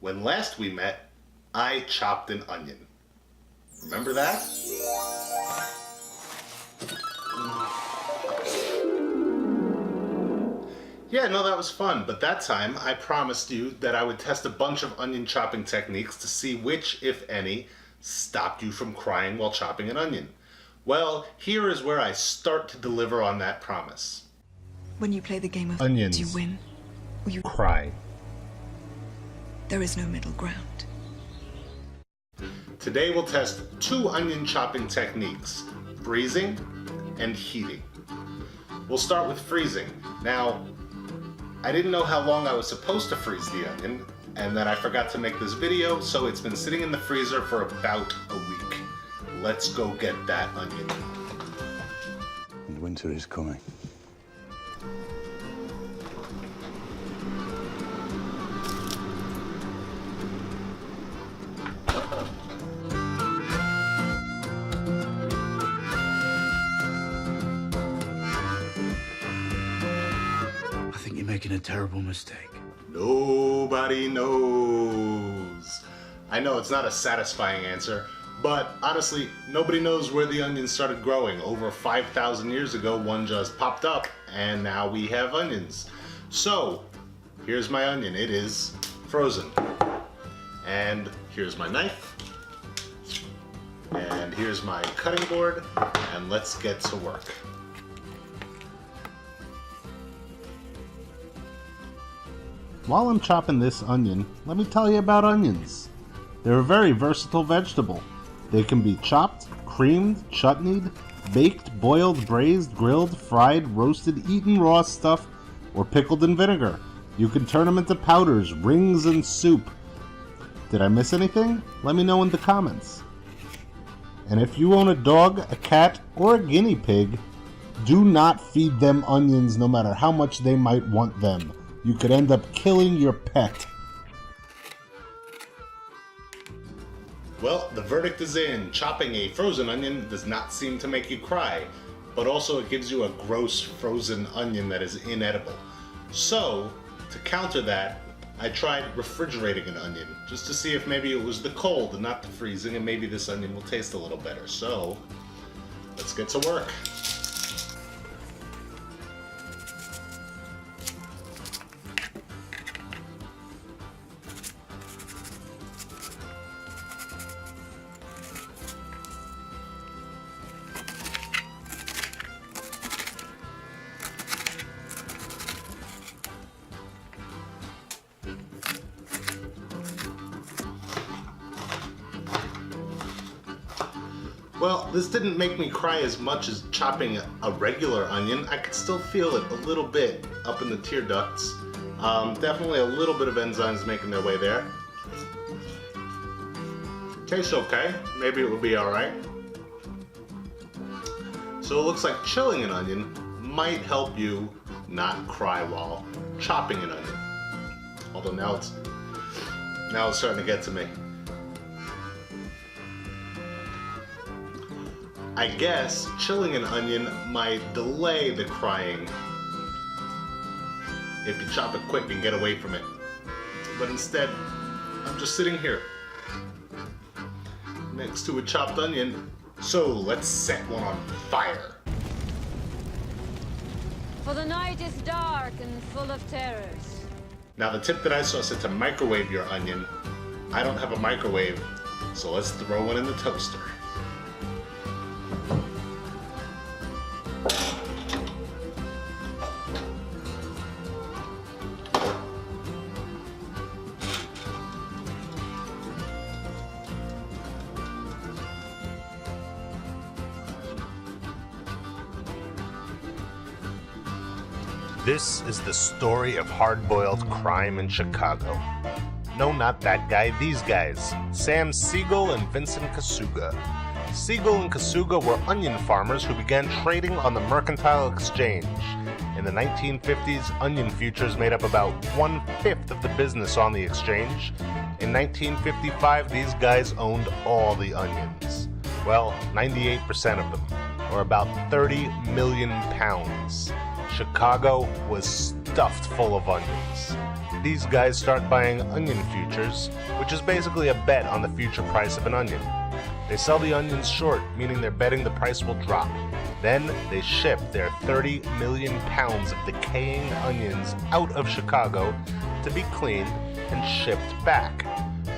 When last we met, I chopped an onion. Remember that? Yeah, no, that was fun, but that time I promised you that I would test a bunch of onion chopping techniques to see which, if any, stopped you from crying while chopping an onion. Well, here is where I start to deliver on that promise. When you play the game of onions, you win or you cry. There is no middle ground. Today we'll test two onion chopping techniques, freezing and heating. We'll start with freezing. Now, I didn't know how long I was supposed to freeze the onion, and then I forgot to make this video, so it's been sitting in the freezer for about a week. Let's go get that onion. And winter is coming. Making a terrible mistake. Nobody knows. I know it's not a satisfying answer, but honestly, nobody knows where the onions started growing. Over 5,000 years ago, one just popped up, and now we have onions. So, here's my onion. It is frozen. And here's my knife. And here's my cutting board, and let's get to work. While I'm chopping this onion, let me tell you about onions. They're a very versatile vegetable. They can be chopped, creamed, chutneyed, baked, boiled, braised, grilled, fried, roasted, eaten raw, stuffed, or pickled in vinegar. You can turn them into powders, rings, and soup. Did I miss anything? Let me know in the comments. And if you own a dog, a cat, or a guinea pig, do not feed them onions no matter how much they might want them. You could end up killing your pet. Well, the verdict is in. Chopping a frozen onion does not seem to make you cry, but also it gives you a gross frozen onion that is inedible. So, to counter that, I tried refrigerating an onion, just to see if maybe it was the cold and not the freezing, and maybe this onion will taste a little better. So, let's get to work. Well, this didn't make me cry as much as chopping a regular onion. I could still feel it a little bit up in the tear ducts. Definitely a little bit of enzymes making their way there. Tastes okay. Maybe it will be alright. So it looks like chilling an onion might help you not cry while chopping an onion. Although now it's starting to get to me. I guess chilling an onion might delay the crying if you chop it quick and get away from it. But instead, I'm just sitting here next to a chopped onion. So let's set one on fire. For the night is dark and full of terrors. Now the tip that I saw said to microwave your onion. I don't have a microwave, so let's throw one in the toaster. This is the story of hard-boiled crime in Chicago. No, not that guy, these guys. Sam Siegel and Vincent Kasuga. Siegel and Kasuga were onion farmers who began trading on the Mercantile Exchange. In the 1950s, onion futures made up about 1/5 of the business on the exchange. In 1955, these guys owned all the onions. Well, 98% of them, or about 30 million pounds. Chicago was stuffed full of onions. These guys start buying onion futures, which is basically a bet on the future price of an onion. They sell the onions short, meaning they're betting the price will drop. Then they ship their 30 million pounds of decaying onions out of Chicago to be cleaned and shipped back.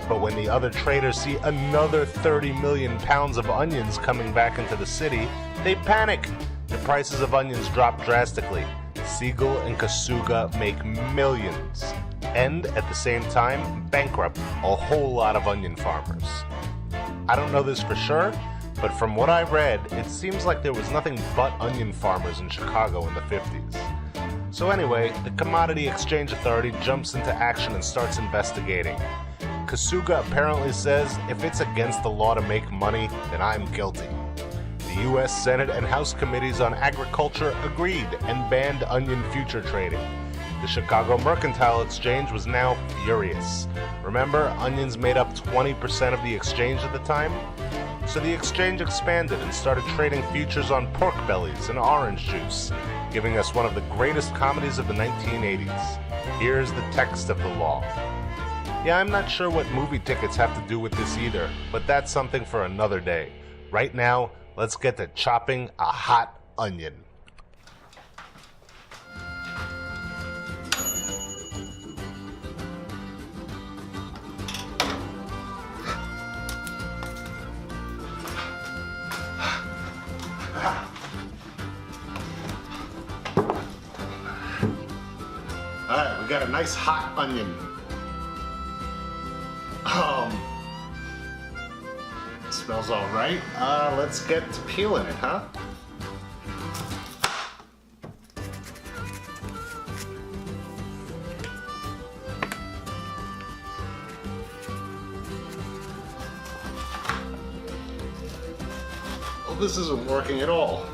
But when the other traders see another 30 million pounds of onions coming back into the city, they panic. The prices of onions drop drastically. Siegel and Kasuga make millions, and at the same time bankrupt a whole lot of onion farmers. I don't know this for sure, but from what I read, it seems like there was nothing but onion farmers in Chicago in the 50s. So anyway, the Commodity Exchange Authority jumps into action and starts investigating. Kasuga apparently says if it's against the law to make money, then I'm guilty. The U.S. Senate and House Committees on Agriculture agreed and banned onion future trading. The Chicago Mercantile Exchange was now furious. Remember, onions made up 20% of the exchange at the time? So the exchange expanded and started trading futures on pork bellies and orange juice, giving us one of the greatest comedies of the 1980s. Here's the text of the law. Yeah, I'm not sure what movie tickets have to do with this either, but that's something for another day. Right now, let's get to chopping a hot onion. Alright, we got a nice hot onion. It smells alright. Let's get to peeling it, huh? Well, this isn't working at all.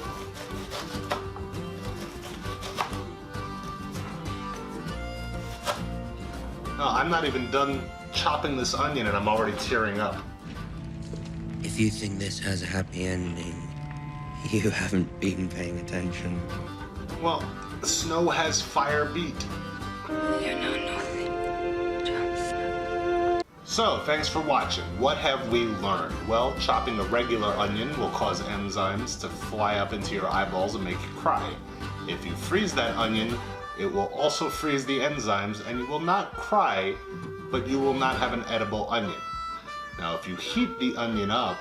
No, I'm not even done chopping this onion and I'm already tearing up. If you think this has a happy ending, you haven't been paying attention. Well, the snow has fire beat. You know nothing, Johnson. So, thanks for watching. What have we learned? Well, chopping a regular onion will cause enzymes to fly up into your eyeballs and make you cry. If you freeze that onion, it will also freeze the enzymes and you will not cry, but you will not have an edible onion. Now, if you heat the onion up,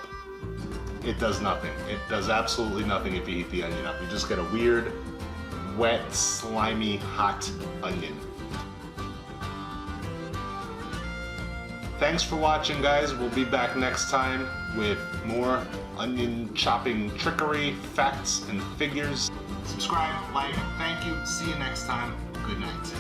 it does nothing. It does absolutely nothing if you heat the onion up. You just get a weird, wet, slimy, hot onion. Thanks for watching, guys. We'll be back next time with more onion chopping trickery, facts, and figures. Subscribe, like, thank you. See you next time. Good night.